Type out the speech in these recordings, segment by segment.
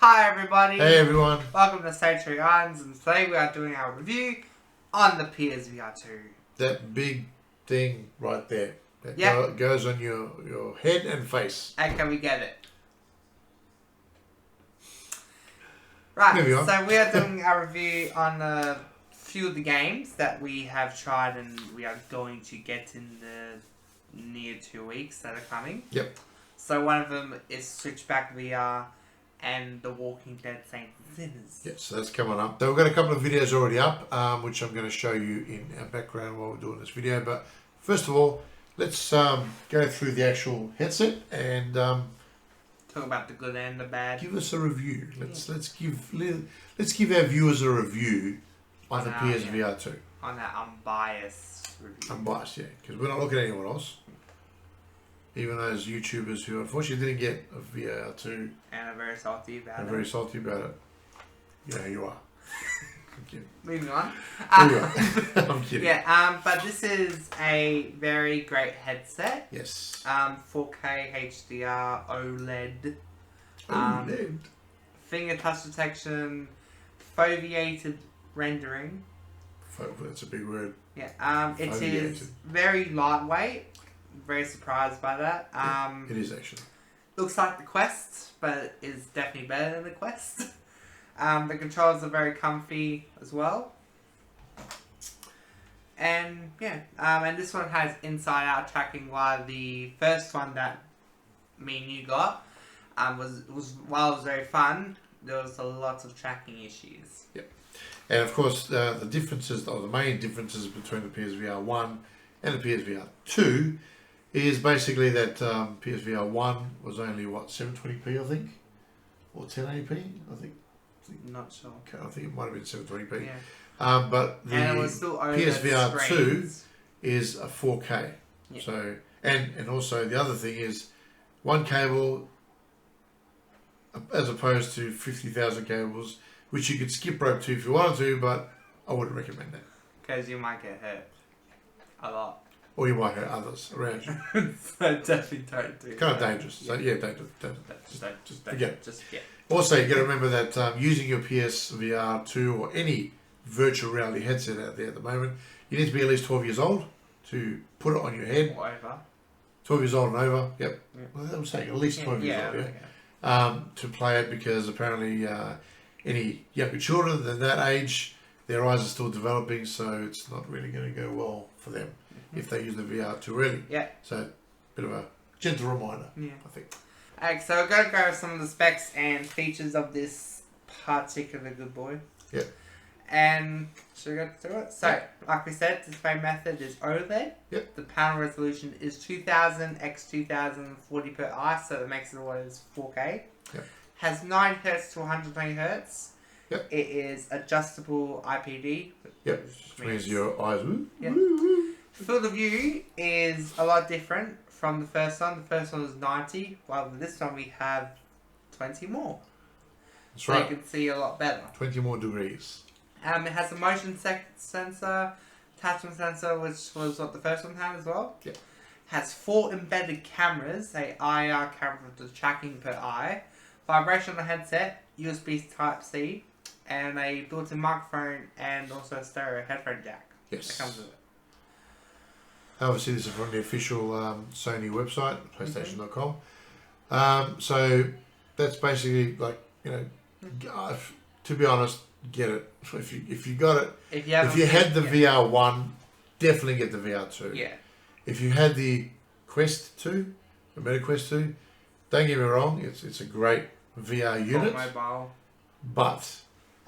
Hi everybody! Hey everyone! Welcome to Sanctuary Islands, and today we are doing our review on the PSVR2. That big thing right there that goes on your head and face. And can we get it? Right, so we are doing our review on a few of the games that we have tried and we are going to get in the near 2 weeks that are coming. Yep. So one of them is SwitchBack VR and The Walking Dead Saints and Sinners. Yeah, so that's coming up. We've got a couple of videos already up, which I'm going to show you in our background while we're doing this video. But first of all, let's go through the actual headset and talk about the good and the bad. give us a review. Let's give our viewers a review on the PSVR2. On that unbiased review. Unbiased, yeah, because we're not looking at anyone else. Even those YouTubers who unfortunately didn't get a VR2 and are very salty about it. Very salty about it. You know who you are. I'm kidding. Moving on. I'm kidding. Yeah, but this is a very great headset. Yes. 4K HDR OLED. OLED. Finger touch detection. Foveated rendering. That's a big word. Yeah. It is very lightweight. Very surprised by that. It is actually. Looks like the Quest, but is definitely better than the Quest. The controls are very comfy as well. And yeah, and this one has inside-out tracking, while the first one that me and you got while it was very fun, there was a lot of tracking issues. Yep. And of course, the differences, or the main differences between the PSVR 1 and the PSVR 2 is basically that PSVR 1 was only, what, 720p, I think? Or 1080p, I think? Not sure. Okay, I think it might have been 720p. Yeah. But the and it was still PSVR 2 screens. is a 4K. Yeah. So, and also the other thing is one cable as opposed to 50,000 cables, which you could skip rope to if you wanted to, but I wouldn't recommend that. Because you might get hurt. A lot. Or you might hurt others around you. So definitely don't do Kind of dangerous. Yeah. So yeah, don't. Just forget it. Just forget. Also, you got to remember that using your PSVR 2 or any virtual reality headset out there at the moment, you need to be at least 12 years old to put it on your head. Or over. 12 years old and over. Yep. Yeah. Well, I'm saying at least 12 years old. Yeah. To play it, because apparently any younger children than that age, their eyes are still developing, so it's not really going to go well for them if they use the VR too early. Yeah. So, bit of a gentle reminder, I think. Alright, so we're going to go over some of the specs and features of this particular good boy. Yeah. And should we go through it? So, like we said, display method is OLED. Yep. The panel resolution is 2000 x 2040 per eye, so that makes it always 4K. Yep. Has 9 Hz to 120 Hz. Yep. It is adjustable IPD. Yep. Which means your eyes. Yep. Field of view is a lot different from the first one. The first one was 90, while with this one we have 20 more. That's so right. You can see a lot better. 20 more degrees. It has a motion sensor, attachment sensor, which was what the first one had as well. Yep. Has 4 embedded cameras, a IR camera for the tracking per eye, vibration on the headset, USB Type-C, and a built-in microphone, and also a stereo headphone jack. Yes. That comes with it. Obviously, this is from the official Sony website, PlayStation.com. So that's basically like, to be honest, get it. If you got it, if you had the VR 1, definitely get the VR 2. Yeah. If you had the Quest 2, the Meta Quest 2, don't get me wrong, it's a great VR unit. Mobile. But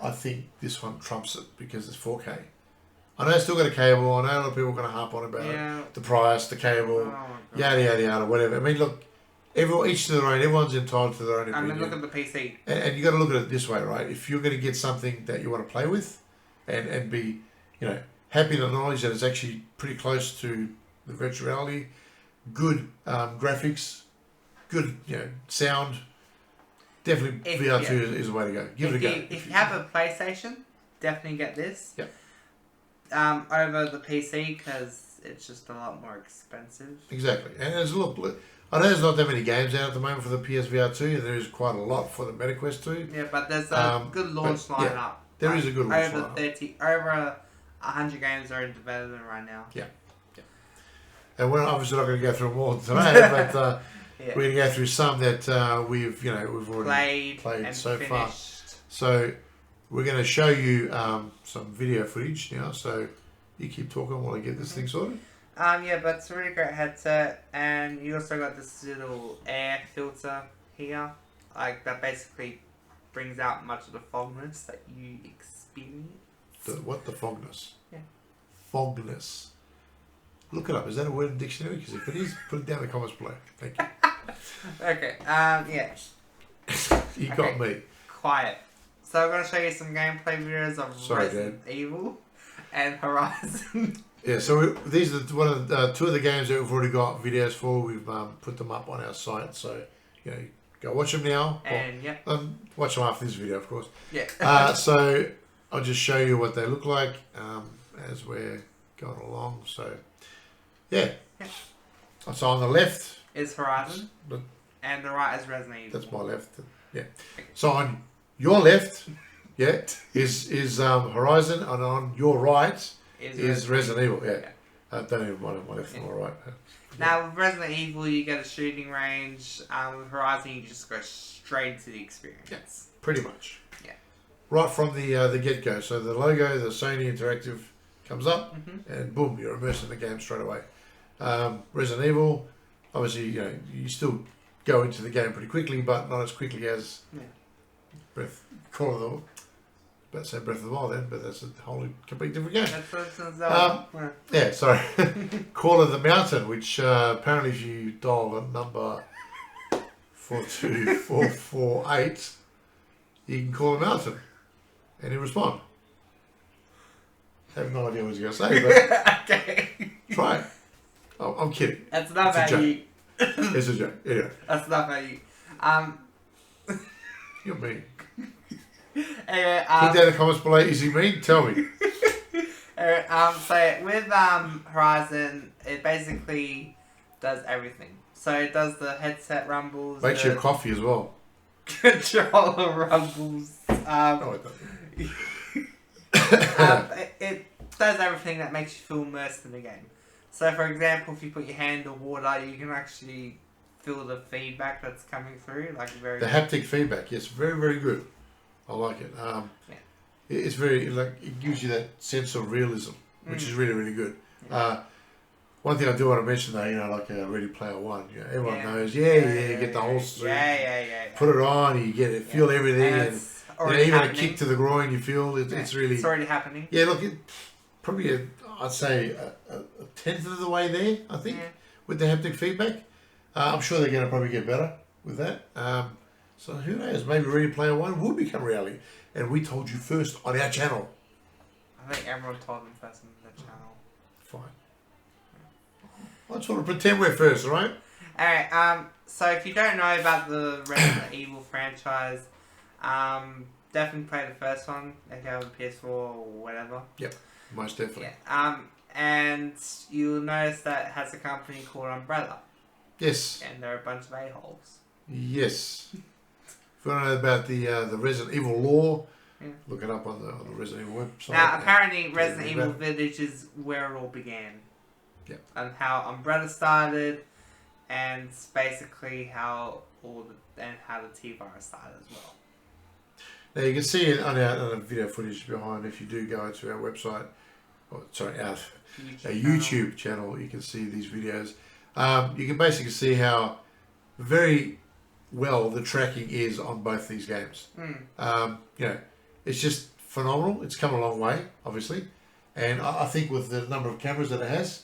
I think this one trumps it because it's 4K. I know it's still got a cable. I know a lot of people are going to harp on about it. The price, the cable, yada, yada, yada, whatever. I mean, look, each to their own. Everyone's entitled to their own opinion. I mean, look at the PC. And you got to look at it this way, right? If you're going to get something that you want to play with and be, happy to acknowledge that it's actually pretty close to the virtual reality, good graphics, good, sound, definitely VR2 is the way to go. Give it a go. If you have a PlayStation, definitely get this. Yep. Over the PC, because it's just a lot more expensive. Exactly. And there's I know there's not that many games out at the moment for the PSVR2, and there is quite a lot for the MetaQuest 2. Yeah, but there's a good launch lineup. There is a good launch lineup. Over 100 games are in development right now. Yeah. And we're obviously not going to go through them all today, but we're going to go through some that we've already played so far. So we're going to show you some video footage now. So you keep talking while I get this thing sorted. Yeah, but it's a really great headset, and you also got this little air filter here, like that basically brings out much of the fogness that you experience. The fogness? Yeah. Fogness. Look it up. Is that a word in the dictionary? Because if it is, put it down in the comments below. Thank you. Okay. Yeah. You got me. Quiet. So I'm going to show you some gameplay videos of Resident Evil and Horizon. Yeah, so these are two of the games that we've already got videos for. We've put them up on our site, so go watch them now. And watch them after this video, of course. Yeah. So I'll just show you what they look like as we're going along. So yeah. So on the left is Horizon, and the right is Resident Evil. That's my left. Yeah. Okay. So on your left, is Horizon, and on your right is Resident Evil. Yeah. Don't even mind my left and my right. Now with Resident Evil, you get a shooting range. With Horizon, you just go straight into the experience. Yeah. Pretty much. Yeah. Right from the get go. So the logo, the Sony Interactive, comes up, and boom, you're immersed in the game straight away. Resident Evil, obviously, you still go into the game pretty quickly, but not as quickly as Breath of the Wild then, but that's a wholly complete different game. Call of the Mountain, which apparently if you dial the number 42448, you can call the mountain and he'll respond. I have no idea what he's going to say, but okay. Try it. Oh, I'm kidding. That's not how you... It's a joke. Anyway. That's not how you... You're mean. Anyway, put down in the comments below, is he mean? Tell me. So with Horizon, it basically does everything. So it does the headset rumbles. Makes you coffee as well. Controller rumbles. No, it doesn't. It does everything that makes you feel immersed in the game. So for example, if you put your hand in water, you can actually feel the feedback that's coming through. The haptic feedback, yes, very, very good. I like it. It's very, it gives you that sense of realism, which is really, really good. One thing I do want to mention though, like Ready Player One, everyone knows, you get the whole suit, put it on, you get it, feel everything, and even a kick to the groin, you feel it's really... It's already happening. Yeah, look, probably, I'd say a tenth of the way there, I think, with the haptic feedback. I'm sure they're going to probably get better with that. So who knows, maybe Ready Player One will become reality. And we told you first on our channel. I think everyone told them first on the channel. Fine. I just want to pretend we're first, alright? Alright, so if you don't know about the Resident Evil franchise, definitely play the first one if you have a PS4 or whatever. Yep, most definitely. Yeah. And you'll notice that it has a company called Umbrella. Yes. And they're a bunch of a-holes. Yes. If you want to know about the Resident Evil lore, look it up on the Resident Evil website. Now, apparently Resident Evil Village is where it all began. Yeah. And how Umbrella started, and basically how the T-Virus started as well. Now you can see it on our video footage behind. If you do go into our website, our YouTube channel, you can see these videos. You can basically see how very well the tracking is on both these games. It's just phenomenal. It's come a long way, obviously, and I think with the number of cameras that it has,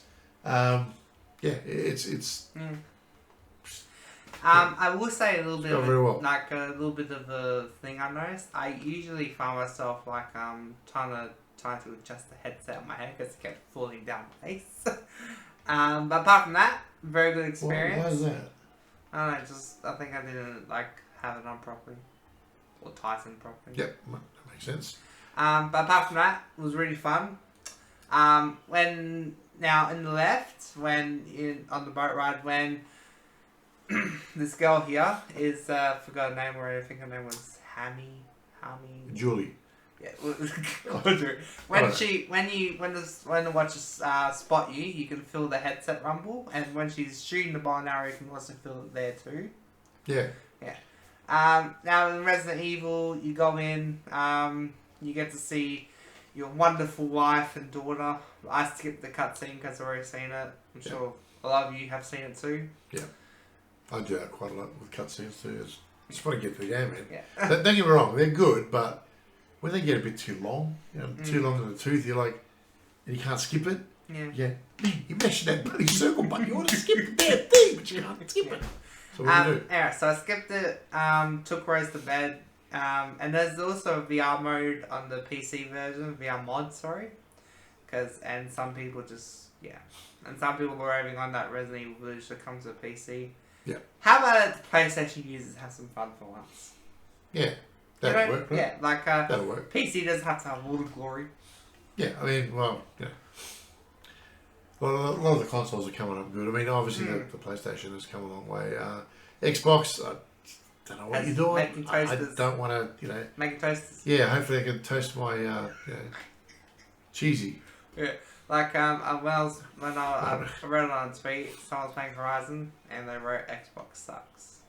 it's. I will say a little bit of a little bit of a thing I noticed. I usually find myself trying to adjust the headset on my head because it kept falling down my face. But apart from that, very good experience. Why is that? I don't know, I think I didn't have it on properly or tighten properly. Yep, that makes sense. But apart from that, it was really fun. Now in the left, on the boat ride, when this girl here is forgot her name already. I think her name was Hammy. Julie. Yeah. When the watchers spot you, you can feel the headset rumble, and when she's shooting the bow and arrow, you can also feel it there too. Yeah. Yeah. Now in Resident Evil, you go in, you get to see your wonderful wife and daughter. I skipped the cutscene because I've already seen it. I'm sure a lot of you have seen it too. Yeah. I do that quite a lot with cutscenes too. I just want to get to the game, man. Yeah. Don't get me wrong, they're good, but when they get a bit too long, too long in the tooth, you're like, and you can't skip it. Yeah. Man, you're mashing that bloody circle button. You want to skip the damn thing, but you can't skip it. So what do you do? Anyway, so I skipped it, took Rose to bed, and there's also a VR mode on the PC version, VR mod, sorry. And some people and some people were raving on that Resident Evil Village that comes with PC. Yeah. How about it, PlayStation users have some fun for once? Yeah. That'll work, right? Yeah, like that'll work. PC doesn't have to have all the glory. Yeah, I mean, well, yeah. A lot of the consoles are coming up good. I mean, obviously the PlayStation has come a long way. Xbox, I don't know what you're doing. I don't want to, Making toasters. Yeah, hopefully I can toast my, cheesy. Yeah, like when I read it on a tweet, someone was playing Horizon and they wrote Xbox sucks.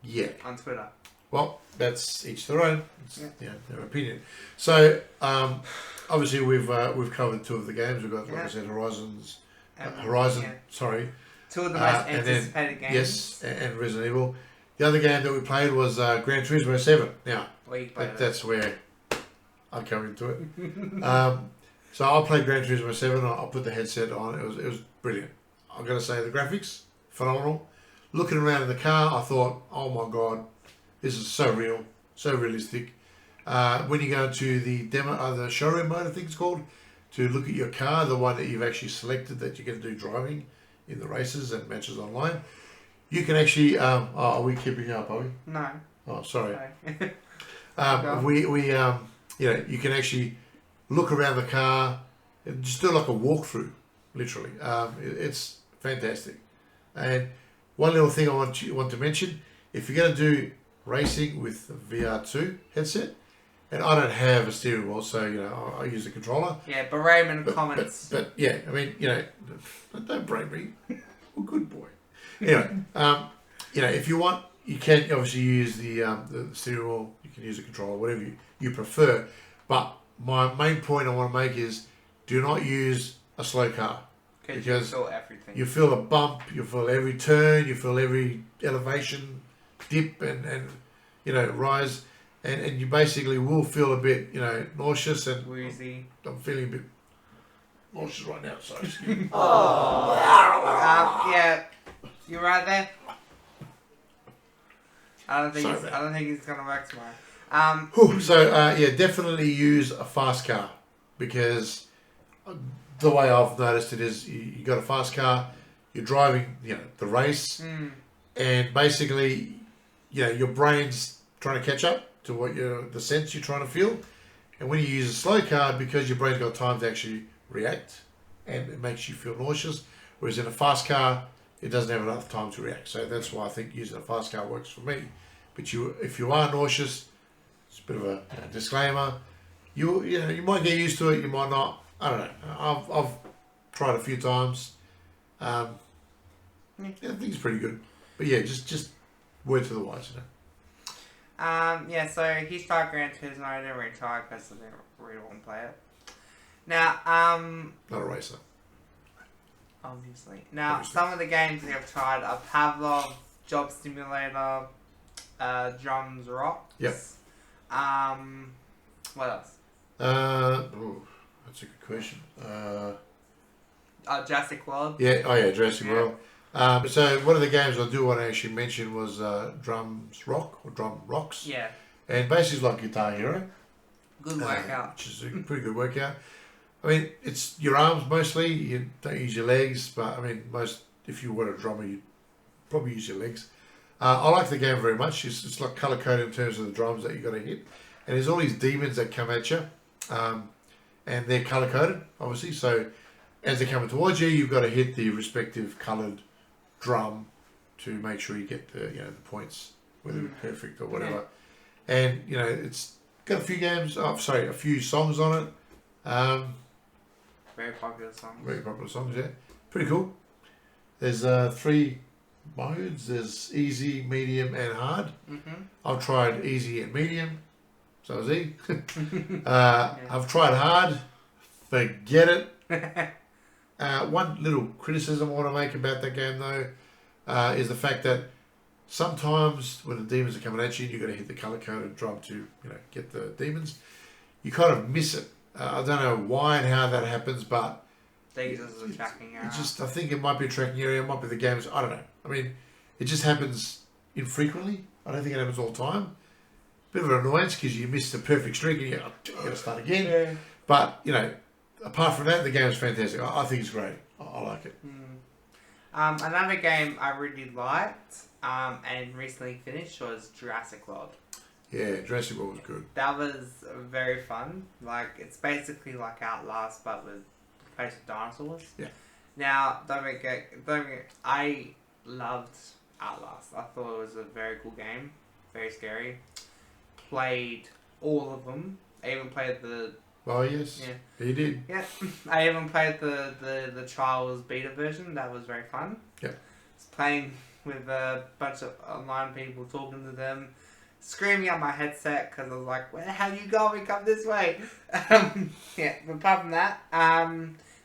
Yeah. On Twitter. Well, that's each their own. It's, their opinion. So, obviously we've covered two of the games. We've got, like I said, Horizon. Sorry. Two of the most anticipated games. Yes, and Resident Evil. The other game that we played was Gran Turismo 7. Now, that's where I come into it. So I played Gran Turismo 7. I put the headset on. It was brilliant. I've got to say, the graphics, phenomenal. Looking around in the car, I thought, oh my God, this is so real, so realistic. When you go to the demo, the showroom mode, I think it's called, to look at your car, the one that you've actually selected that you're going to do driving in the races and matches online, you can actually. Are we keeping up? Are we? No. Oh, sorry. No. You can actually look around the car and just do like a walkthrough, literally. It's fantastic. And one little thing I want to mention: if you're going to do racing with the VR2 headset, and I don't have a steering wheel, so I use a controller. Yeah, but Raymond comments. But yeah, I mean, don't blame me. I'm a good boy. Anyway, if you want, you can obviously use the steering wheel. You can use a controller, whatever you prefer. But my main point I want to make is, do not use a slow car. Because you feel everything. You feel a bump, you feel every turn, you feel every elevation, dip and rise, and you basically will feel a bit, nauseous and woozy. I'm feeling a bit nauseous right now, so excuse me. Yeah, you're right there. I don't think he's gonna work tomorrow. Definitely use a fast car, because the way I've noticed it is you got a fast car, you're driving, the race, and basically, your brain's trying to catch up to what the sense you're trying to feel, and when you use a slow car, because your brain's got time to actually react, and it makes you feel nauseous, whereas in a fast car, it doesn't have enough time to react. So that's why I think using a fast car works for me. But if you are nauseous, it's a bit of a disclaimer. You might get used to it, you might not. I don't know. I've tried a few times. I think it's pretty good. But yeah, just word to the wise, So he's tried Gran Turismo. I didn't really try because I didn't really want to play it. Now, not a racer. Obviously. Now, some of the games we have tried are Pavlov, Job Simulator, Drums Rocks. Yep. What else? That's a good question. Jurassic World. Yeah. Oh yeah, Jurassic World. So one of the games I do want to actually mention was Drum Rocks. Yeah. And basically it's like Guitar Hero. Good workout. Which is a pretty good workout. I mean, it's your arms mostly. You don't use your legs, but I mean, if you were a drummer, you'd probably use your legs. I like the game very much. It's like color coded in terms of the drums that you got to hit, and there's all these demons that come at you, and they're color coded, obviously. So as they're coming towards you, you've got to hit the respective colored drum to make sure you get the points, whether it's perfect or whatever. And it's got a few songs on it. Very popular songs. Very popular songs, yeah. Pretty cool. There's 3 modes. There's easy, medium, and hard. I've tried easy and medium. So is he. I've tried hard. Forget it. One little criticism I want to make about that game, though, is the fact that sometimes when the demons are coming at you, you've got to hit the colour coded drum to get the demons. You kind of miss it. I don't know why and how that happens, but It's a tracking area. I think it might be a tracking area. It might be the games. I don't know. I mean, it just happens infrequently. I don't think it happens all the time. Bit of an annoyance because you miss the perfect streak and you got to start again. Yeah. But apart from that, the game is fantastic. I think it's great. I like it. Another game I really liked and recently finished was Jurassic World. Yeah, Jurassic World was good. That was very fun. Like, it's basically like Outlast, but with place with dinosaurs. Yeah. Now, I loved Outlast. I thought it was a very cool game. Very scary. Played all of them. I even played the... Oh, yes. Yeah. He did. Yeah. I even played the Trials beta version. That was very fun. Yeah. Just playing with a bunch of online people, talking to them, screaming at my headset because I was like, where the hell you going? Come this way. Yeah, but apart from that,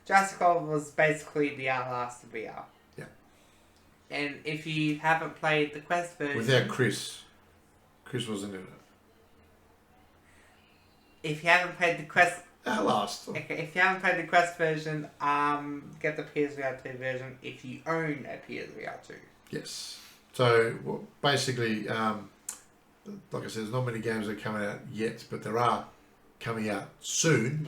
Jurassic World was basically the Outlast of VR. Yeah. And if you haven't played the Quest version... Without Chris. Chris wasn't in it. If you haven't played the Quest... Outlast. Okay, if you haven't played the Quest version, get the PSVR2 version if you own a PSVR2. Yes. So, basically, like I said, there's not many games that are coming out yet, but there are coming out soon.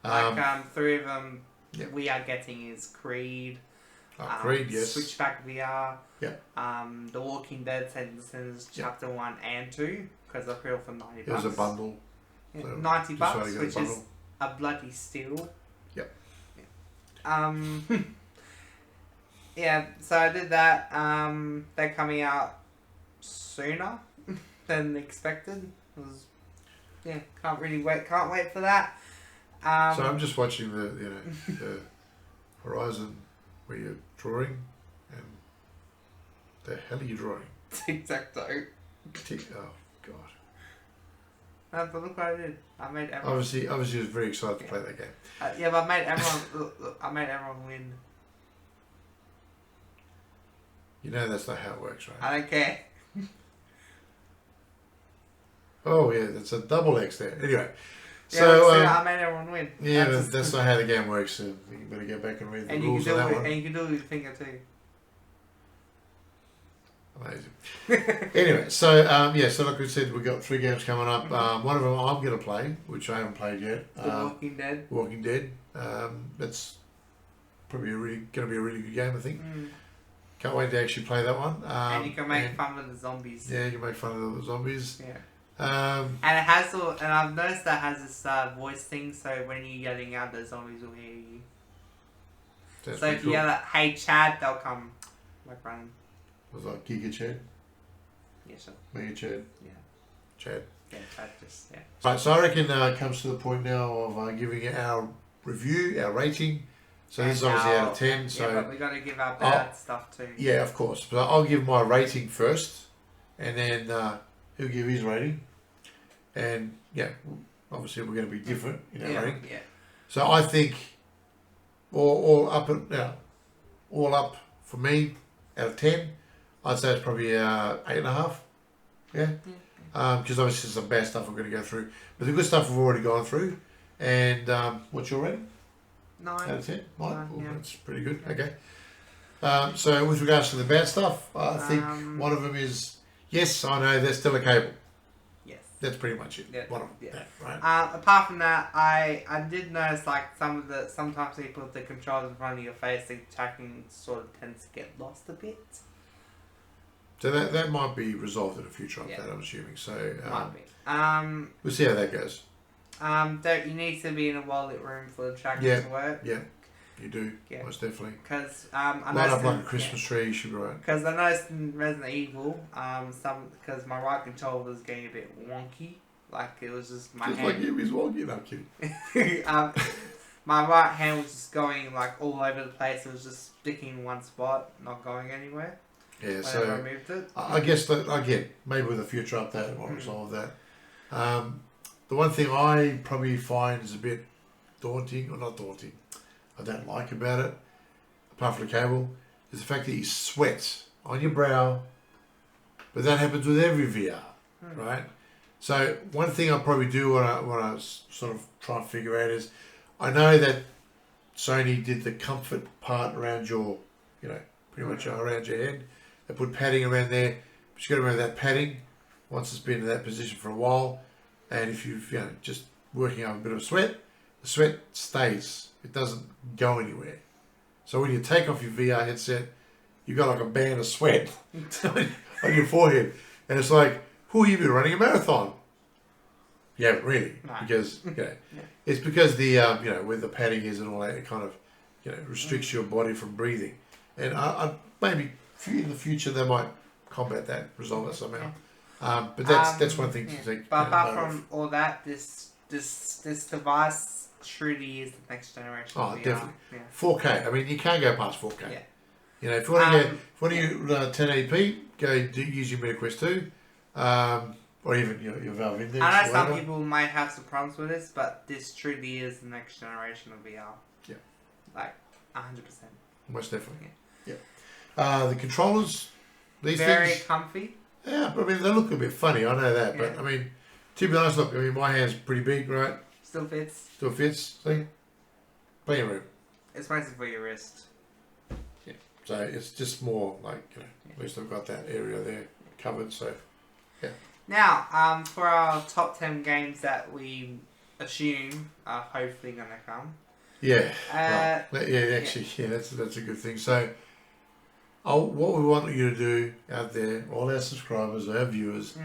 Yeah. 3 of them Yeah. we are getting is Creed. Creed, yes. SwitchBack VR. Yeah. The Walking Dead Sentences Chapter 1 and 2, because they're pre for $90. It was a bundle. Yeah, So $90, which is a bloody steal. Yep. Yeah. Yeah, so I did that. They're coming out sooner than expected. Can't wait for that. So I'm just watching the horizon where you're drawing, and the hell are you drawing? Tic-tac-toe. Oh God. But look what I did. I made everyone. Obviously, I was very excited to play that game. Yeah, but I made everyone. Look, I made everyone win. You know that's not how it works, right? I don't care. Oh yeah, that's a double X there. Anyway, Yeah, so I made everyone win. yeah, that's not how the game works. So you better go back and read the rules of that one. And you can do it with your finger too. Amazing. Anyway, so so like we said, we've got 3 games coming up. One of them I'm going to play, which I haven't played yet. The Walking Dead. Walking Dead. That's probably going to be a really good game, I think. Can't wait to actually play that one. And you can make fun of the zombies. Yeah, you can make fun of the zombies. Yeah. And it has and I've noticed that has this voice thing, so when you're yelling out, the zombies will hear you. So if you yell at, hey Chad, they'll come like running. Was that Giga Chad? Yeah, sure. Mega Chad? Yeah. Chad. Yeah, Chad just, yeah. Right, so I reckon it comes to the point now of giving it our review, our rating. So this is obviously out of 10. So yeah, but we got to give our bad stuff too. Yeah, of course. But I'll give my rating first, and then he'll give his rating. And yeah, obviously we're going to be different in our rating. Yeah. So I think all up for me out of 10, I'd say it's probably 8.5. Yeah. Because obviously some bad stuff we're going to go through, but the good stuff we've already gone through. And what's your rating? 9 out of 10. 9. Yeah. That's pretty good. Okay. So with regards to the bad stuff, I think one of them is, yes, I know there's still a cable. Yes. That's pretty much it. Yeah. One of them. Yeah. Right. Apart from that, I did notice like sometimes when you put the controls in front of your face, the tracking sort of tends to get lost a bit. So that might be resolved in a future update, Yeah. I'm assuming. So Might be. We'll see how that goes. You need to be in a well-lit room for the tracking to work. Yeah. You do, Yeah. most definitely. Because Light up like a Christmas tree, you should be right. Because I noticed in Resident Evil, because my right control was getting a bit wonky. Like it was just my Just hand. like you, he's walking. No, I'm kidding. My right hand was just going like all over the place. It was just sticking in one spot, not going anywhere. Yeah, Whenever so I moved it. I guess that again, maybe with a future update, we'll resolve that. The one thing I probably find is a bit daunting, or not daunting, I don't like about it, apart from the cable, is the fact that you sweat on your brow, but that happens with every VR, right? So one thing I probably do when I sort of try and figure out is, I know that Sony did the comfort part around your, pretty much around your head. They put padding around there, but you got to remember that padding, once it's been in that position for a while, and if you've just working up a bit of sweat, the sweat stays. It doesn't go anywhere. So when you take off your VR headset, you've got like a band of sweat on your forehead, and it's like, who you've been running a marathon? You haven't really, because it's because the where the padding is and all that, it kind of restricts your body from breathing. And I maybe in the future they might combat that, resolve it somehow. But that's one thing to take. But apart from all that, this device truly is the next generation. Oh, of VR. definitely. Yeah. 4K. I mean, you can't go past 4K. Yeah. If you want to get 1080p, go use your MetaQuest 2, or even your Valve Index. I know some people might have some problems with this, but this truly is the next generation of VR. Yeah. Like 100%. Most definitely. Yeah. The controllers, these very things. comfy. Yeah, but I mean, they look a bit funny, I know that. But I mean, to be honest, look, I mean, my hand's pretty big, right? Still fits. Still fits, see? Plenty of room. It's mostly for your wrist. Yeah. So it's just more like, at least I've got that area there covered, so, yeah. Now, for our top 10 games that we assume are hopefully going to come. Yeah. That's a good thing. So, what we want you to do out there, all our subscribers, our viewers,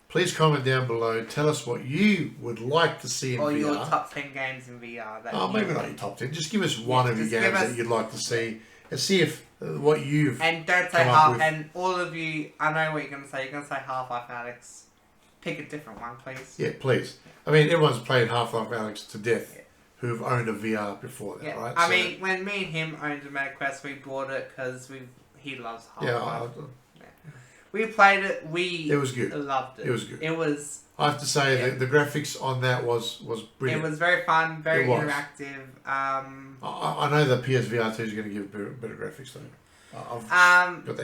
please comment down below. Tell us what you would like to see in VR. Or your top 10 games in VR. Maybe not your top 10. Just give us one of your games that you'd like to see, and see if what you've and don't say half. And all of you, I know what you're going to say. You're going to say Half-Life Alyx. Pick a different one, please. Yeah, please. I mean, everyone's played Half-Life Alyx to death. Who've owned a VR before that, right? I mean, when me and him owned a MetaQuest, we bought it because he loves Half-Life. We played it. It was good. Loved it. It was good. It was. I have to say the graphics on that was brilliant. It was very fun, very interactive. I know the PSVR2 is going to give better graphics though.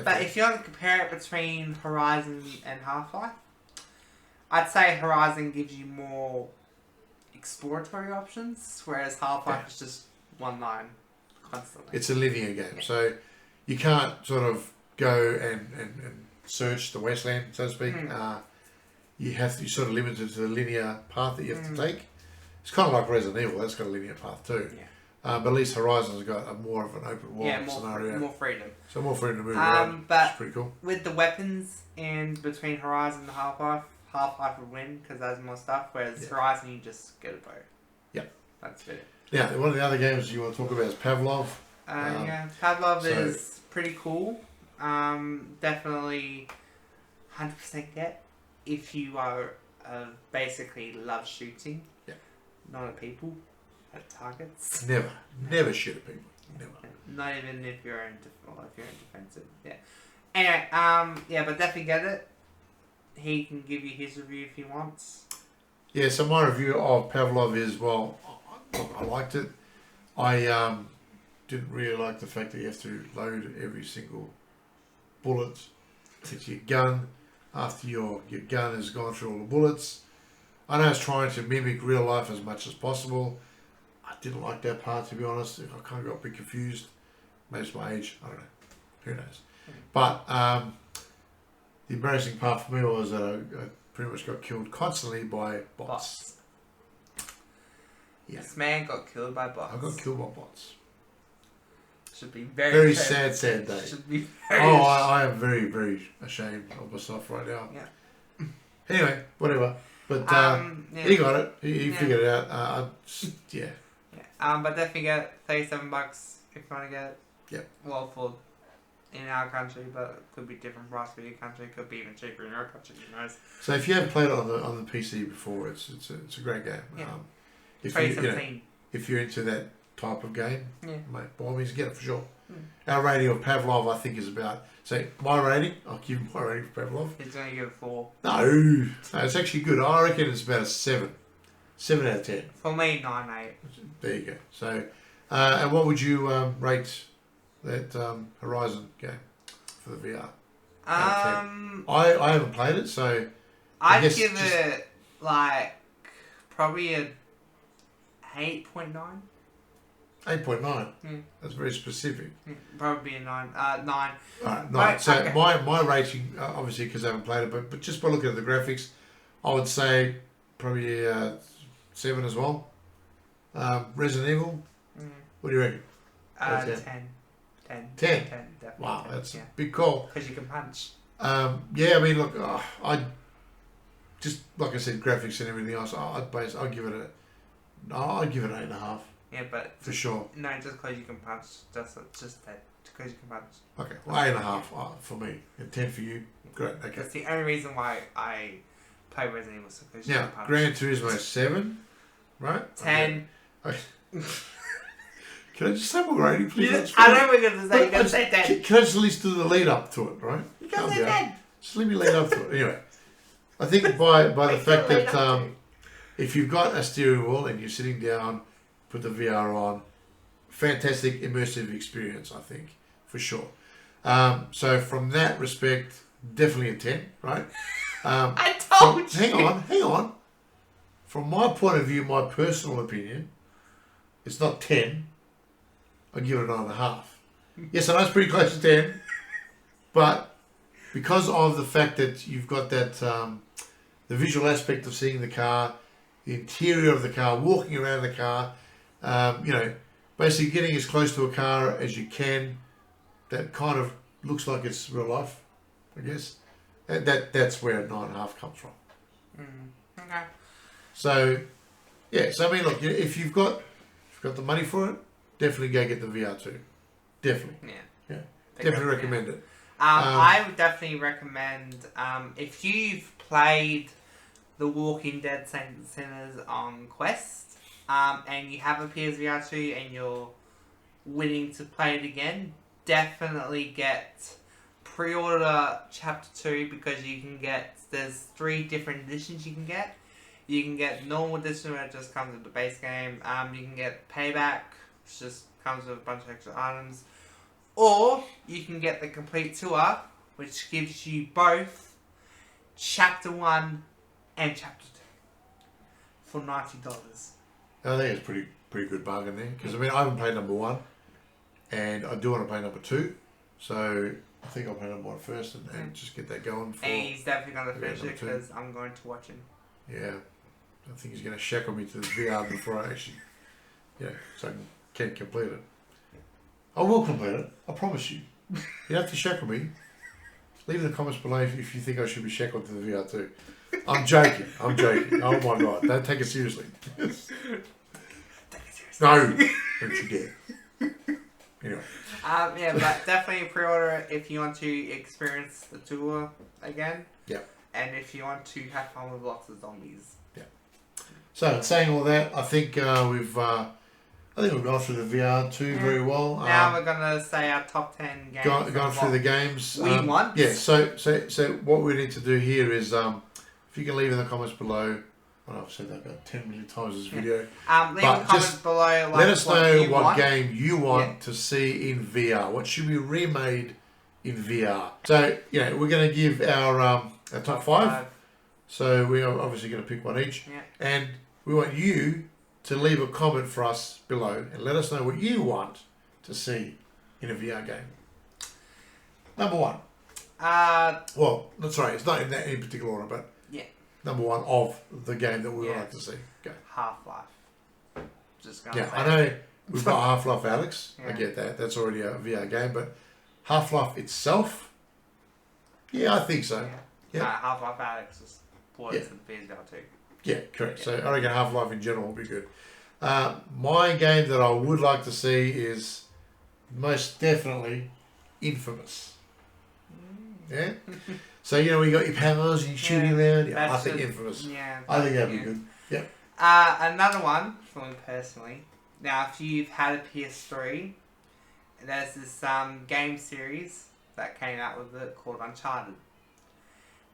But if you want to compare it between Horizon and Half-Life, I'd say Horizon gives you more exploratory options, whereas Half-Life is just one line constantly. It's a linear game, so you can't sort of go and search the wasteland, so to speak. You have to, you're sort of limited to the linear path that you have to take. It's kind of like Resident Evil, that's got a linear path too. But at least Horizon's got more of an open world scenario. More freedom. So more freedom to move around, but which is pretty cool. With the weapons in between Horizon and Half-Life would win because there's more stuff, whereas Horizon you just get a bow. Yep. That's it. Now, one of the other games you want to talk about is Pavlov. Pavlov is pretty cool. Definitely 100% get if you are basically love shooting. Yeah. Not at people, at targets. Never shoot at people. Never. Not even if you're in defensive. Yeah. Anyway, but definitely get it. He can give you his review if he wants. Yeah, so my review of Pavlov is, well, I liked it. I didn't really like the fact that you have to load every single bullet into your gun after your gun has gone through all the bullets. I know it's trying to mimic real life as much as possible. I didn't like that part, to be honest. I kind of got a bit confused. Maybe it's my age. I don't know. Who knows? But the embarrassing part for me was that I pretty much got killed constantly by bots. Yeah. This man got killed by bots. I got killed by bots. Should be very sad day. Should be very I am very, very ashamed of myself right now. Yeah. Anyway, whatever. But he got it. He figured it out. But definitely get $37. if you want to get it. Yep. Well, for in our country, but it could be different price for your country. It could be even cheaper in your country. Who knows? So if you haven't played it on the PC before, it's a great game. Yeah. If 2017. if you're into that type of game, Yeah. mate, by all means, get it for sure. Mm. Our rating of Pavlov, I think, is about. So my rating, I'll give you my rating for Pavlov. He's going to give it 4. No, it's actually good. I reckon it's about a 7. 7 out of 10. For me, 9, 8. There you go. So, and what would you rate that Horizon game for the VR? I haven't played it, so I'd guess give just- it like probably a 8.9. 8.9. Yeah. That's very specific. Probably a 9. 9. All right, no. Right, So okay. my rating, obviously because I haven't played it, but just by looking at the graphics, I would say probably 7 as well. Resident Evil, Mm. what do you reckon? 10. 10. 10. 10? 10, definitely. Wow, 10, that's yeah. a big call. Because you can punch. Yeah, I mean, look, I just like I said, graphics and everything else. I'd give it an 8.5 Yeah, but for sure. no, just because you can punch. Just that. Because you can punch. Okay, well, 8.5 for me and 10 for you. Great. Okay. That's the only reason why I play Resident Evil. Because you Now, can punch. Gran Turismo 7, right? 10. Okay. Can I just have my rating, please? That's I fine. know we're going to say. You're going to say 10. Can I just at least do the lead up to it, right? You're going Calm to say down. 10. Just let me lead up to it. Anyway, I think by the Wait, fact lead that up to. if you've got a steering wheel and you're sitting down, put the VR on, fantastic immersive experience, I think, for sure. So from that respect, definitely a 10, right? I told you. Hang on. From my point of view, my personal opinion, it's not 10. I give it a 9.5. Yes, I know it's pretty close to 10, but because of the fact that you've got that the visual aspect of seeing the car, the interior of the car, walking around the car, basically getting as close to a car as you can, that kind of looks like it's real life, I guess. That's where a 9.5 comes from. Okay. So, yeah. So I mean, look, if you've got the money for it, definitely go get the VR2. Definitely. Yeah. Definitely recommend it. I would definitely recommend if you've played The Walking Dead Saints and Sinners on Quest and you have a PSVR2 and you're willing to play it again, definitely pre-order Chapter 2 because there's 3 different editions you can get. You can get normal edition where it just comes with the base game. You can get Payback, which just comes with a bunch of extra items. Or you can get the complete tour, which gives you both Chapter 1 and Chapter 2 for $90. I think it's pretty good bargain there because I mean I haven't played number 1, and I do want to play number 2, so I think I'll play number 1 first and just get that going. And he's definitely going to finish it number 2. because I'm going to watch him. Yeah, I think he's going to shackle me to the VR before I actually, so I can complete it. I will complete it. I promise you. You don't have to shackle me. Leave in the comments below if you think I should be shackled to the VR too. I'm joking. Oh my god. Don't take it seriously. Take it seriously. No. Don't you dare. Anyway. Yeah, but definitely pre-order it if you want to experience the tour again. Yeah. And if you want to have fun with lots of zombies. Yeah. So, saying all that, I think we've gone through the VR2 very well. Now we're gonna say our top 10 games. Gone through the games. We want. Yeah. So what we need to do here is if you can leave in the comments below. Well, I've said that about 10 million times in this video. Leave in the comments below. Let us know what want. game you want to see in VR. What should be remade in VR? So we're going to give our top 5. So we are obviously going to pick one each, and we want you to leave a comment for us below and let us know what you want to see in a VR game. Number 1. Well, that's right. It's not in that any particular order, but number 1 of the game that we would like to see. Go. Half-Life. Just gonna say I know we've got Half-Life Alex. Yeah. I get that. That's already a VR game, but Half-Life itself, I think so. Yeah. Half-Life Alex is ported to the PSVR 2. Yeah, correct. So I reckon Half-Life in general will be good. My game that I would like to see is most definitely Infamous. Yeah? So, you know, when you got your powers and you're shooting around, yeah, I think Infamous. Yeah. I think that'd be good. Yep. Another one, for me personally. Now, if you've had a PS3, there's this game series that came out with it called Uncharted.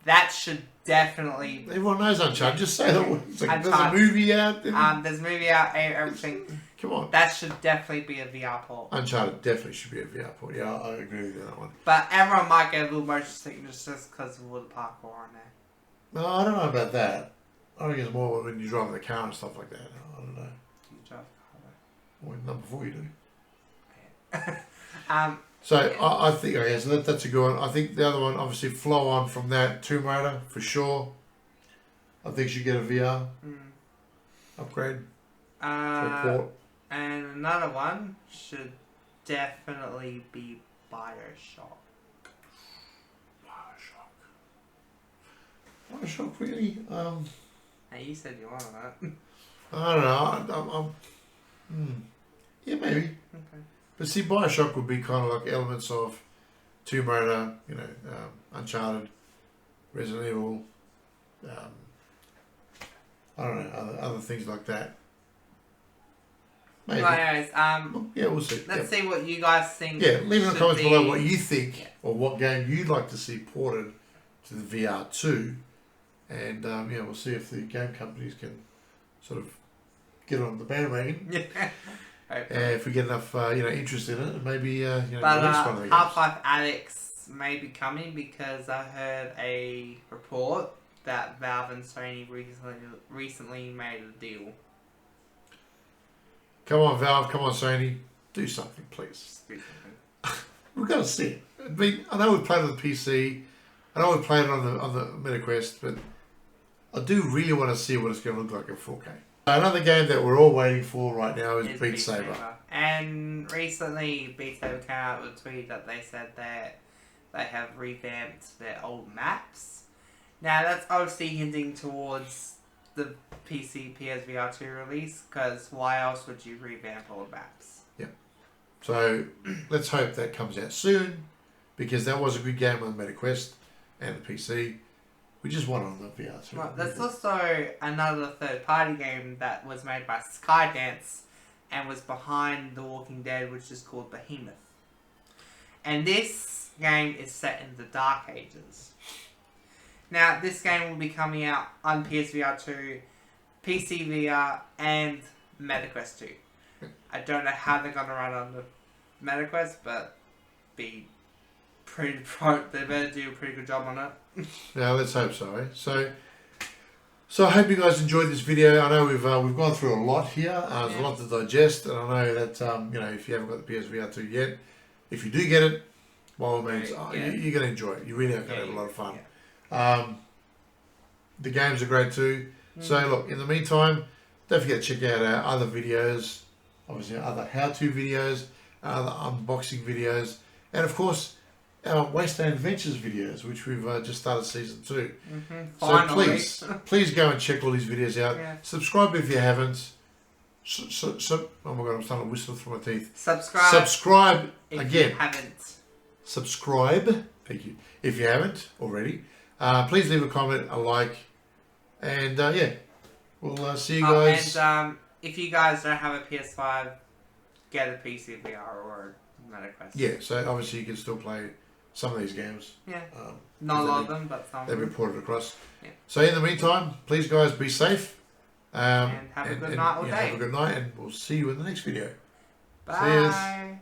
That should definitely... Everyone knows Uncharted. Just say the words. Like, there's a movie out. There's a movie out, everything. Come on. That should definitely be a VR port. Uncharted definitely should be a VR port. Yeah, I agree with you on that one. But everyone might get a little motion sickness just because of all the parkour on there. No, I don't know about that. I think it's more when you drive the car and stuff like that. I don't know. You drive a car Well, not before you do. though. So I think okay, so that's a good one. I think the other one, obviously, flow on from that, Tomb Raider for sure. I think you should get a VR upgrade for a port. And another one should definitely be Bioshock. Bioshock, really? Hey, you said you wanted that. I don't know. Yeah, maybe. Okay. But see, Bioshock would be kind of like elements of Tomb Raider, you know, Uncharted, Resident Evil, I don't know, other things like that. Maybe. Well, anyways, yeah, we'll see. let's see what you guys think. Yeah, leave in the comments be... below what you think or what game you'd like to see ported to the VR2. And yeah, we'll see if the game companies can sort of get on the bandwagon. Yeah. If we get enough, you know, interest in it, and maybe you know, but release one of the games. Half-Life Alyx may be coming because I heard a report that Valve and Sony recently made a deal. Come on, Valve. Come on, Sony. Do something, please. Do something. We've got to see it. I mean, I know we've played it on the PC. I know we've played it on the MetaQuest, but I do really want to see what it's going to look like in 4K. Another game that we're all waiting for right now is Beat Saber. And recently, Beat Saber came out with a tweet that they said that they have revamped their old maps. Now, that's obviously hinting towards the PC PSVR2 release, because why else would you revamp old maps? Yeah. So, let's hope that comes out soon, because that was a good game on the MetaQuest and the PC. We just want it on the VR2. Well, there's also another third-party game that was made by Skydance and was behind The Walking Dead, which is called Behemoth. And this game is set in the Dark Ages. Now, this game will be coming out on PSVR2, PC VR, and MetaQuest 2. I don't know how they're going to run on the MetaQuest, but they better do a pretty good job on it. Yeah, let's hope so. Eh? So I hope you guys enjoyed this video. I know we've gone through a lot here. There's a lot to digest, and I know that you know, if you haven't got the PSVR2 yet, if you do get it, by all means, you're going to enjoy it. You really are going to have a lot of fun. Yeah. The games are great too. So look, in the meantime, don't forget to check out our other videos, obviously our other how-to videos, other unboxing videos, and of course our Wasteland Adventures videos, which we've just started season 2. So please go and check all these videos out. Yeah. Subscribe if you haven't. Oh my god, I'm starting to whistle through my teeth. Subscribe if you haven't. Subscribe. Thank you. If you haven't already, please leave a comment, a like, and yeah, we'll see you guys. And if you guys don't have a PS5, get a PC VR or MetaQuest. Yeah, so obviously you can still play some of these games. Yeah. Not a lot of them, but some. They've been ported across. Yeah. So in the meantime, please guys, be safe. And have a good night all day. Have a good night, and we'll see you in the next video. Bye.